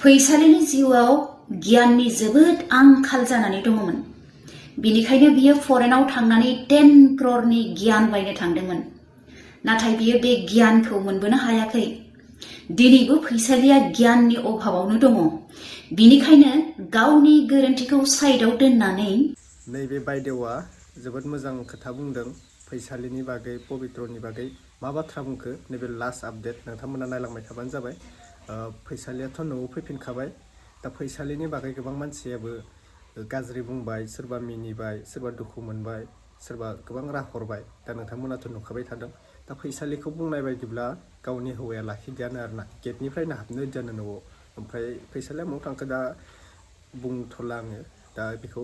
फैसालिनि जिउआव गियाननि जोबोद आंखाल जानानै दङमोन। बिनिखायनो बियो फरेनाव थांनानै 10 क्ररनि गियान बायनो थांदोंमोन। नाथाय बियो बे गियानखौ मोनबोनो हायाखै। दिनैबो फैसालिया गियाननि अभाबावनो दङ। बिनिखायनो गावनि गोरोन्थिखौ साइडआव दोननानै नैबे बायदेवा जोबोद मोजां खोथा बुंदों फैसालिनि बागै पबित्रनि बागै मा बाथ्रा बुंखो नैबे लास्ट आपडेट नोंथांमोना नायलांबाय थाबानो जाबाय। फैसालियाथ' न'आव फैफिनखाबाय दा फैसालिनि बागै गोबां मानसियाबो गाज्रि बुंबाय, सोरबा मिनिबाय, सोरबा दुखु मोनबाय, सोरबा गोबां राग हरबाय। दा नोंथांमोनाथ' नुखाबाय थादों। दा फैसालिखौ बुंनाय बायदिब्ला गावनि हौवाया लाखिदियानो आरोना गेटनिफ्रायनो हाबनो होदियानो न'आव। ओमफ्राय फैसालिया न'आव थांखो दा बुंथ'ला आङो। दा बेखौ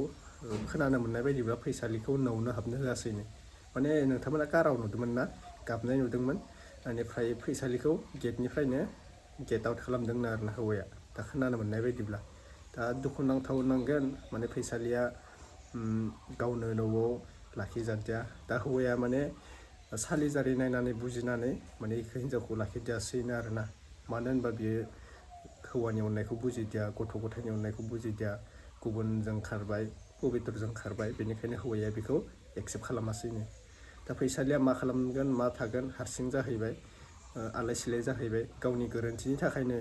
खोनानो मोननाय बायदिब्ला फैसालिखौ न'आवनो हाबनो होआसैनो। माने नोंथांमोना काराव नुदोंमोन ना, गाबनाय नुदोंमोन। बेनिफ्राय फैसालिखौ गेटनिफ्रायनो गेट आउट खालामदोंनो आरोना हौवाया। दा खोनानो मोननाय बायदिब्ला दा दुखुनांथाव नांगोन माने फैसालिया गावनो न'आव लाखिजादिया। दा हौवाया माने सालिजारि नायनानै बुजिनानै माने इखो हिन्जावखौ लाखिदियासैनो आरोना। मानो होनबा बियो हौवानि अननायखौ बुजिदिया, गथ' गथायनि अननायखौ बुजिदिया, गुबुनजों खारबाय, पबित्रजों खारबाय। बेनिखायनो हौवाया बेखौ एक्सेप्ट खालामासैनो। दा फैसालिया मा खालामगोन मा थागोन हारसिं जाहैबाय, आलाय सिलाय जाहैबाय। गावनि गोरोन्थिनि थाखायनो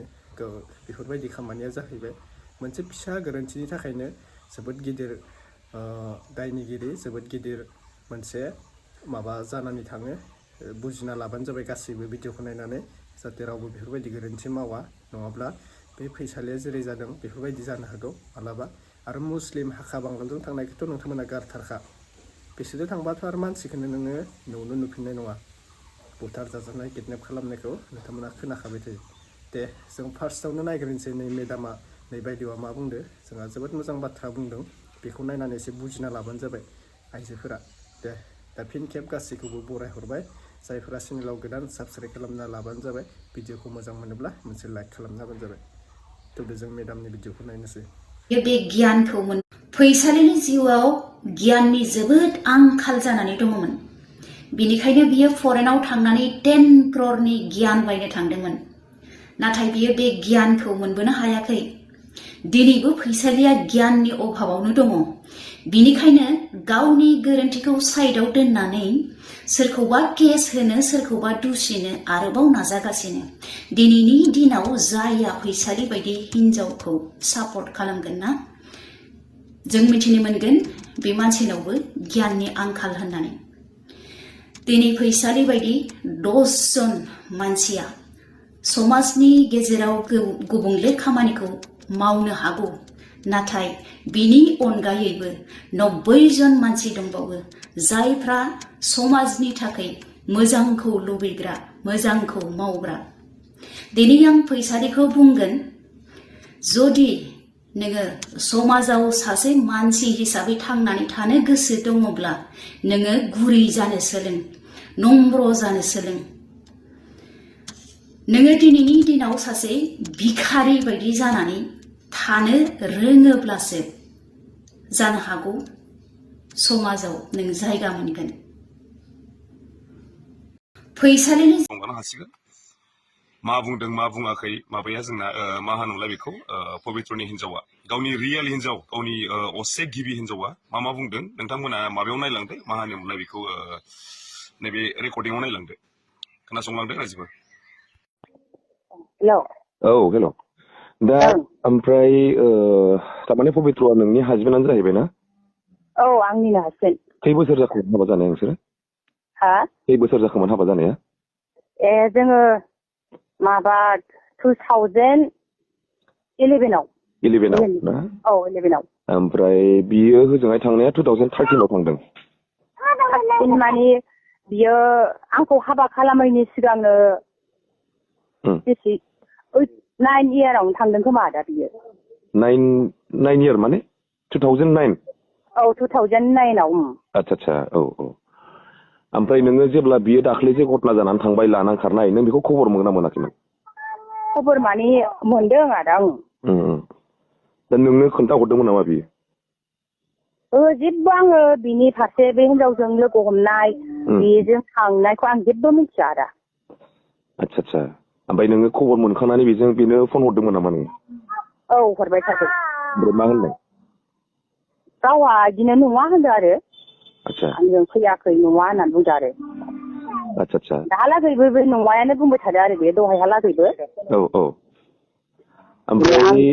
बेफोरबायदि खामानिया जाहैबाय। मोनसे फिसा गोरोन्थिनि थाखायनो जोबोद गिदिर दायनिगिरि, जोबोद गिदिर मोनसे माबा जानानै थाङो। बुजिना लाबानो जाबाय गासैबो भिडिअखौ नायनानै, जाहाथे रावबो बेफोरबायदि गोरोन्थि मावा। नङाब्ला बे फैसालिया जेरै जादों बेफोरबायदि जानो हागौ मालाबा। आरो मुस्लिम हाखा बांगालजों थांनायखौथ' नोंथांमोना गारथारखा। बिसोरजों थांबाथ' आरो मानसिखौनो नोङो न'आवनो नुफिननाय नङा। बुथार जाजानाय किडनेप खालामनायखौ नोंथांमोना खोनाखाबाय थायो। दे जों फार्स्टआवनो नायग्रोनोसै नै मेदामा नै बायदिवा मा बुंदो। जोंहा जोबोद मोजां बाथ्रा बुंदों, बेखौ नायनानै एसे बुजिना लाबानो जाबाय आइजोफोरा। दे दा फिन खेब गासैखौबो बरायहरबाय। जायफोरा चेनेलाव गोदान साबस्क्राइब खालामना लाबानो जाबाय। भिडिअखौ मोजां मोनोब्ला मोनसे लाइक खालामना होबानो जाबाय। थेवबो जों मेदामनि भिडिअखौ नायनोसै। बे गियानखौ फैसालिनि जिउआव गियाननि जोबोद आंखाल जानानै दङमोन। बिनिखायनो बियो फरेनाव थांनानै 10 क्ररनि गियान बायनो थांदोंमोन। नाथाय बियो बे गियानखौ मोनबोनो हायाखै। दिनैबो फैसालिया गियाननि अभाबावनो दङ। बिनिखायनो गावनि गोरोन्थिखौ साइडआव दोननानै सोरखौबा केस होनो, सोरखौबा दुसिनो आरोबाव नाजागासिनो। दिनैनि दिनाव जायहा फैसालि बायदि हिन्जावखौ सापर्ट खालामगोन ना, जों मिथिनो मोनगोन बे मानसिनावबो गियाननि आंखाल होननानै। दिनै फैसालि बायदि 10 जन मानसिया समाजनि गेजेराव गुबुंले खामानिखौ मावनो हागौ। नाथाय बिनि अनगायैबो 90 जन मानसि दंबावो जायफ्रा समाजनि थाखाय मोजांखौ लुबैग्रा, मोजांखौ मावग्रा। दिनै आं फैसालिखौ बुंगोन, जुदि नोङो समाजाव सासे मानसि हिसाबै थांनानै थानो गोसो दङब्ला नोङो गुरै जानो सोलों, नम्र जानो सोलों। नोङो दिनैनि दिनाव सासे भिखारि बायदि जानानै थानो रोङोब्लासो जानो हागौ समाजाव नों जायगा मोनगोन। फैसालिनि हासिगोन मा बुंदों मा बुङाखै माबाया जोंना मा होनोमोनलाय बेखौ पबित्रनि हिन्जावा, गावनि रियेल हिन्जाव, गावनि असे गिबि हिन्जावा मा बुंदों नोंथांमोना माबायाव नायलांदो, मा होनोमोनलाय बेखौ नैबे रेकर्डिंआव नायलांदो, खोनासंलांदो गासिबो। हेलौ। औ हेलौ। दा ओमफ्राय थारमाने पबित्रआ नोंनि हासबेन्डआनो जाहैबाय ना? औ आंनिनो हासबेन्ड। खै बोसोर जाखोमोन हाबा जानाया नोंसोरो? हा? खै बोसोर जाखोमोन हाबा जानाया? जोङो माबा 2011आव। 11आव ना? औ 11आव। ओमफ्राय बियो होजोंहाय थांनाया 2013आव थांदों। माने बियो आंखौ हाबा खालामैनि सिगांनो 9 इयारावनो थांदों खोमा दा बियो। 9 इयार माने 2009? औ 2009आव। आच्छा औ औ। ओमफ्राय नोङो जेब्ला बियो दाख्लै जे घटना जानानै थांबाय लानां खारनाय, नों बेखौ खबर मोना मोनाखैमोन? खबर माने मोनदों आदा। दा नोंनो खोन्थाहरदोंमोन नामा बियो? जेबो आङो बिनि फारसे बे हिनजावजों लोगो हमनाय, बेजों थांनायखौ आं जेबो मिथिया आदा। आच्छा। ओमफ्राय नोङो खबर मोनखांनानै बेनो फन हरदोंमोन नामा नोङो? औ हरबाय थादों। ओमफ्राय मा होनदों? गावहा बिदिनो नङा होनदों आरो आदसा आंजों फैयाखै नङा होननानै बुंदों आरो आदसा दाहालागैबो बे नङायानो बुंबाय थादों आरो बे दहायहालागैबो। औ औ ओमफ्राय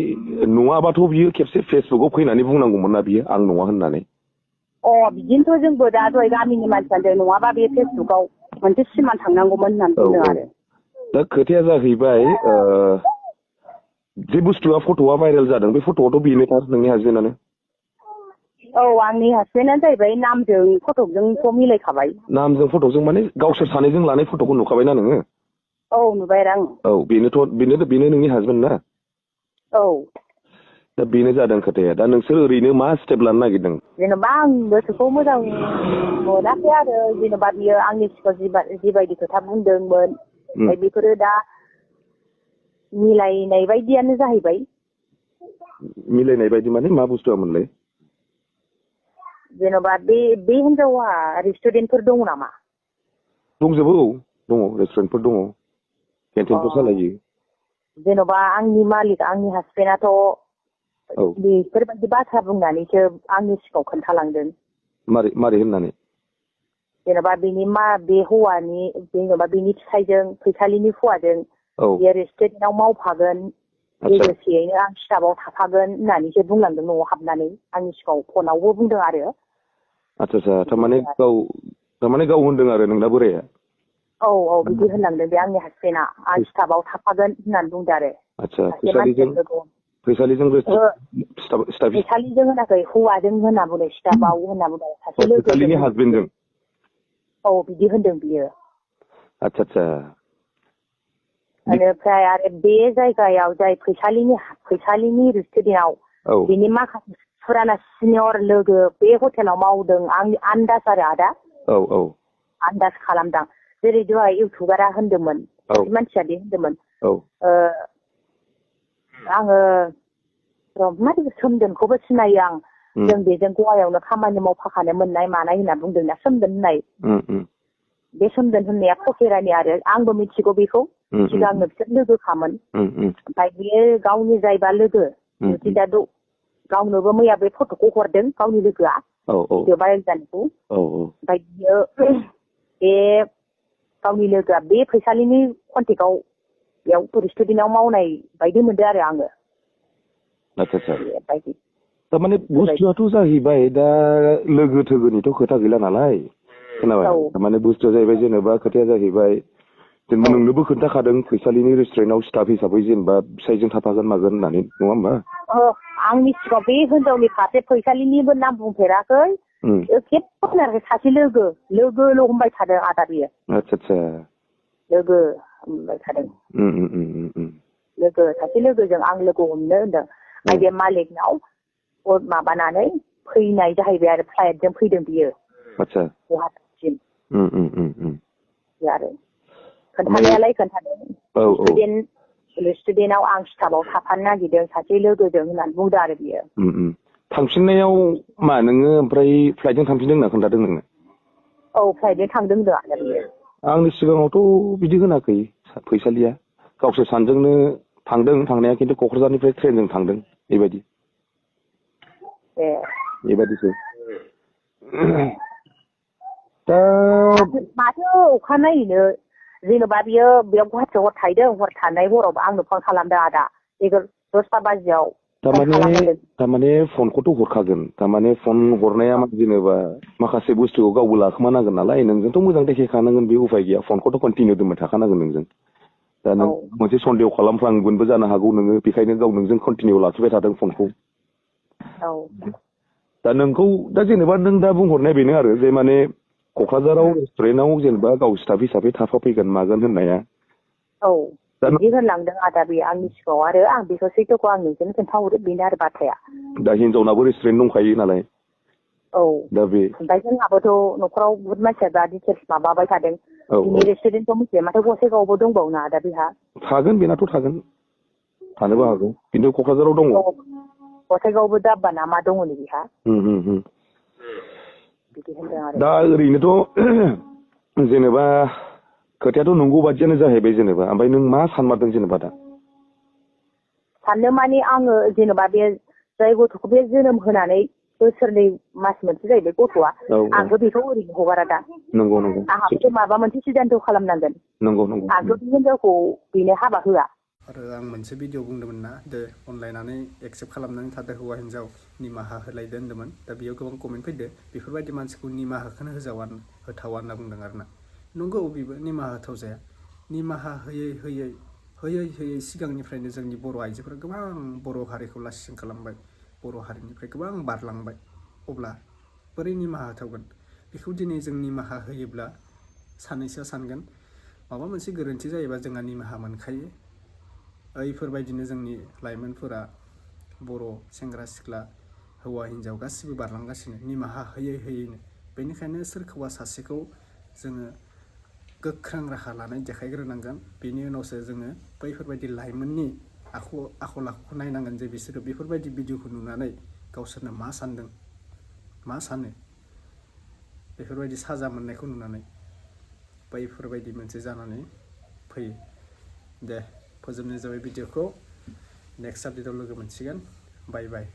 नङाबाथ' बियो खेबसे फेसबुकआव फैनानै बुंनांगौमोन ना बियो आं नङा होननानै। बिदिनोथ' जोंबो दा दहाय गामिनि मानसियानो नङाबा बे फेसबुकआव मोनसे सिमान थांनांगौमोन होननानै बुंदों आरो। दा खोथाया जाहैबाय जे बुस्थुआ फट'आ भाइरेल जादों बे फट'आथ' बेनोथार नोंनि हासबेन्डआनो। आंनि हासबेन्डआनो जाहैबाय नामजों फट'जोंथ' मिलायखाबाय। नामजों फट'जों माने गावसोर सानैजों लानाय फट'खौ नुखाबायना नोङो? औ नुबाय आं। औ बेनो नोंनि हासबेन्ड ना? औ दा बेनो जादों खोथाया। दा नोंसोर ओरैनो मा स्टेप लानो नागिरदों? जेनेबा आं गोसोखौ मोजां मोनाखै आरो जेनेबा बियो आंनि सिगाङाव जिबायदि खोथा बुंदोंमोन ओमफ्राय बेफोरो दा मिलायनाय बायदियानो जाहैबाय। मिलायनाय बायदि माने मा बुस्थुआ मोनलाय? जेन'बा बे हिनजावा रेस्टुरेन्टफोर दङ नामा? दंजोबो औ दङ रेस्टुरेन्टफोर दङ केन्टिनफोर सालायो। जेन'बा आंनि मालिक आंनि हासबेन्डआथ' बेफोरबायदि बाथ्रा बुंनानैसो आंनि सिगाङाव खोन्थालांदों। मारै होननानै? जेन'बा बे हौवानि जेन'बा बेनि फिसायजों फैसालिनि हौवाजों बेयो रेस्टुरेन्टआव मावफागोन लोगोसेयैनो आं स्टाफआव थाफागोन होननानैसो बुंलांदों न'आव हाबनानै आंनि सिगाङाव फनावबो बुंदों आरो। आदसा थारमाने गाव होनदों आरो नोंना बोराया? औ बिदि होनलांदों बे आंनि हासबेन्डआ आं स्टाफआव थाफागोन होननानै बुंदों आरो। आदसा फैसालिजों फैसालिजों होनाखै हौवाजों होनना बुंदों स्टाफआव होनना बुंदों सासे फैसालिनि हासबेन्डजों। औ बिदि होनदों बियो। आदसा बेनिफ्राय आरो बे जायगायाव जाय फैसालिनि रेस्टुरेन्टआव बिनि माखासे फुराना सिनियर लोगो बे हटेलाव मावदों आंनि आन्दाज आरो आदा। औ आन्दाज खालामदां जेरै दहाय इउटुबारा होनदोंमोन सासे मानसिया बे होनदोंमोन आङो सोमदोनखौबो सिनायो आं जों बेजों गवायावनो खामानि मावफाखानो मोननाय मानाय होनना बुंदोंना सोमदोन होननाय। बे सोमदोन होननाया फकेरानि आरो आंबो मिथिगौ बेखौ सिगांनो बिसोर लोगोखामोन। ओमफ्राय बियो गावनि जायबा लोगो दा गावनोबो मैया बे फट'खौ हरदों गावनि लोगोआ भिडिअ भाइरेल जानायखौ। ओमफ्राय बियो बे गावनि लोगोआ बे फैसालिनि कन्टेक्टआव बेयाव रेस्टुरेन्टआव मावनाय बायदि मोनदों आरो आङो। थारमाने बुस्थुआथ' जाहैबाय दा लोगो थोगोनिथ' खोथा गैला नालाय खोनाबाय? थारमाने बुस्थुआ जाहैबाय जेनेबा खोथाया जाहैबाय जेनेबा नोंनोबो खोन्थाखादों फैसालिनि रेस्टुरेन्टआव स्टाफ हिसाबै जेनेबा फिसायजों थाफागोन मागोन होननानै नङा होमबा? आंनि सिगाङाव बे हिनजावनि फारसे फैसालिनिबो नाम बुंफेराखै खेबसे खोनायाखै सासे लोगोल' होनबाय थादों आदा बियो। आदसा लोगो होनबाय थादों। सासे लोगोजों आं लोगो हमनो होनदों। ओमफ्राय बे मालिकनाव माबानानै फैनाय जाहैबाय आरो फ्लाइटजों फैदों बियो गुवाहाटिसिम। आरो खोन्थानायालाय खोन्थादों रेस्टुरेन्टआव आं स्टाफआव थाफानो नागिरदों सासे लोगोजों होननानै बुंदों आरो बियो। थांफिननायाव मा नोङो ओमफ्राय फ्लाइटजों थांफिनदों होनना खोन्थादों नोङो? फ्लाइटजों थांदों होनदों आरो बियो। आंनि सिगाङावथ' बिदि होनाखै फैसालिया गावसोर सानजोंनो थांदों थांनाया खिन्थु क'क्राझारनिफ्राय ट्रेनजों थांदों बेबायदि। बेबायदिसो दा माथो अखानायैनो जेन'बा बियो बेयाव गुवाहाटियाव हर थाहैदों हर थानाय हराव आंनो फन खालामदों आदा 10ता बाजियाव। थारमाने फनखौथ' हरखागोन थारमाने फन हरनाया जेनेबा माखासे बुस्थुखौ गावबो लाखोमानांगोन नालाय नोंजोंथ' मोजां देखायखानांगोन बे उफाय गैया फनखौथ' कन्टिनिउ दोनबाय थाखानांगोन नोंजों। दा नों मोनसे सन्देह खालामफ्लांगोनबो जानो हागौ नोङो बेखायनो गाव नोंजों कन्टिनिउ लाखिबाय थादों फनखौ। दा नोंखौ दा जेनेबा नों दा बुंहरनाय बेनो आरो जे माने क'क्राझाराव रेस्टुरेन्टआव जेनेबा गाव स्टाफ हिसाबै थाफाफैगोन मागोन होननाया। बिदि होनलांदों आदा बे आंनि सिगाङाव आरो आं बेखौ सैथोखौ आं नोंजोंनो खोन्थाहरो बेनो आरो बाथ्राया। दा हिनजावनाबो रेस्टुरेन्ट दंखायो नालाय। दा बे ओमफ्राय जोंहाबोथ' न'खराव बुहुत मानसिया दा डिटेल्स माबाबाय थादों। बिनि रेस्टुरेन्टखौ मिथिया माथो गसाइगावआवबो दंबावोना आदा बेहा। थागोन बेनाथ' थागोन थानोबो हागौ खिन्थु क'क्राझाराव दङ। गसाइगावआवबो दाब्बा ना मा दङ नै बेहा। बिदि होनदों आरो। दा ओरैनोथ' जेनेबा खोथायाथ' नंगौ बादियानो जाहैबाय जेनेबा ओमफ्राय नों मा सानमारदों जेनेबा दा? साननो माने आङो जेनेबा बे जाय गथ'खौ बे जोनोम होनानै बोसोरनै मास मोनसे जाहैबाय गथ'आ आंबो बेखौ ओरैनो हगारा दा नंगौ नंगौ आंहाबो माबा मोनसे सिदान्थ' खालामनांगोन नंगौ नंगौ आंथ' बे हिनजावखौ बेनो हाबा होआ आरो आं मोनसे भिडिअ बुंदोंमोन ना दे अनलाइनानै एक्सेप्ट खालामनानै थादो हौवा हिन्जाव निमाहा होलायदो होन्दोंमोन दा बेयाव गोबां कमेन्ट फैदो बेफोरबायदि मानसिखौ निमाहाखौनो होथावा होनना बुंदों आरो ना नंगौ बेबो निमाहा होथाव जाया निमाहा होयै सिगांनिफ्रायनो जोंनि बर' आइजोफोरा गोबां बर' हारिखौ लासिं खालामबाय बर' हारिनिफ्राय गोबां बारलांबाय अब्ला बोरै निमाहा होथावगोन बेखौ दिनै जों निमाहा होयोब्ला सानैसोआ सानगोन माबा मोनसे गोरोन्थि जायोबा जोंहा निमाहा मोनखायो ओइफोरबायदिनो जोंनि लाइमोनफोरा बर' सेंग्रा सिख्ला हौवा हिन्जाव गासिबो बारलांगासिनो निमाहा होयैनो बेनिखायनो सोरखौबा सासेखौ जोङो गोख्रों राहा लानाय देखायग्रोनांगोन बेनि उनावसो जोङो बैफोरबायदि लाइमोननि आखल आखुखौ नायनांगोन जे बिसोरो बेफोरबायदि भिडिअखौ नुनानै गावसोरनो मा सानदों मा सानो बेफोरबायदि साजा मोननायखौ नुनानै बैफोरबायदि मोनसे जानानै फैयो दे फोजोबनाय जाबाय भिडिअखौ नेक्स्ट आपडेटआव लोगो मोनसिगोन बाय बाय